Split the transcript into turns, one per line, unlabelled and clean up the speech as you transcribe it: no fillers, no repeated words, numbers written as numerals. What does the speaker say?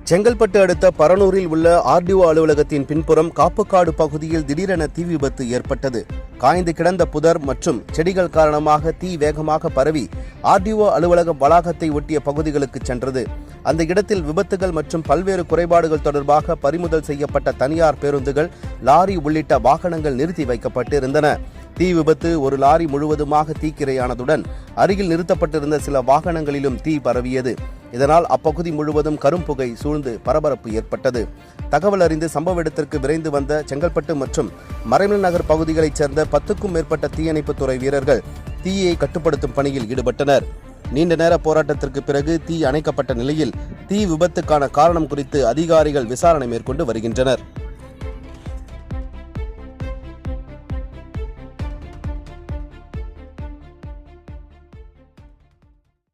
செங்கல்பட்டு அடுத்த பரனூரில் உள்ள ஆர்டிஓ அலுவலகத்தின் பின்புறம் காப்புக்காடு பகுதியில் திடீரென தீ விபத்து ஏற்பட்டது. காய்ந்து கிடந்த புதர் மற்றும் செடிகள் காரணமாக தீ வேகமாக பரவி ஆர்டிஓ அலுவலக வளாகத்தை ஒட்டிய பகுதிகளுக்கு சென்றது. அந்த இடத்தில் விபத்துகள் மற்றும் பல்வேறு குறைபாடுகள் தொடர்பாக பறிமுதல் செய்யப்பட்ட தனியார் பேருந்துகள், லாரி உள்ளிட்ட வாகனங்கள் நிறுத்தி வைக்கப்பட்டிருந்தன. தீ விபத்து ஒரு லாரி முழுவதுமாக தீக்கிரையானதுடன் அருகில் நிறுத்தப்பட்டிருந்த சில வாகனங்களிலும் தீ பரவியது. இதனால் அப்பகுதி முழுவதும் கரும்புகை சூழ்ந்து பரபரப்பு ஏற்பட்டது. தகவல் அறிந்து சம்பவ இடத்திற்கு விரைந்து வந்த செங்கல்பட்டு மற்றும் மறைமல் நகர் பகுதிகளைச் சேர்ந்த 10க்கும் மேற்பட்ட தீயணைப்புத்துறை வீரர்கள் தீயை கட்டுப்படுத்தும் பணியில் ஈடுபட்டனர். நீண்ட நேர போராட்டத்திற்கு பிறகு தீ அணைக்கப்பட்ட நிலையில் தீ விபத்துக்கான காரணம் குறித்து அதிகாரிகள் விசாரணை மேற்கொண்டு வருகின்றனர்.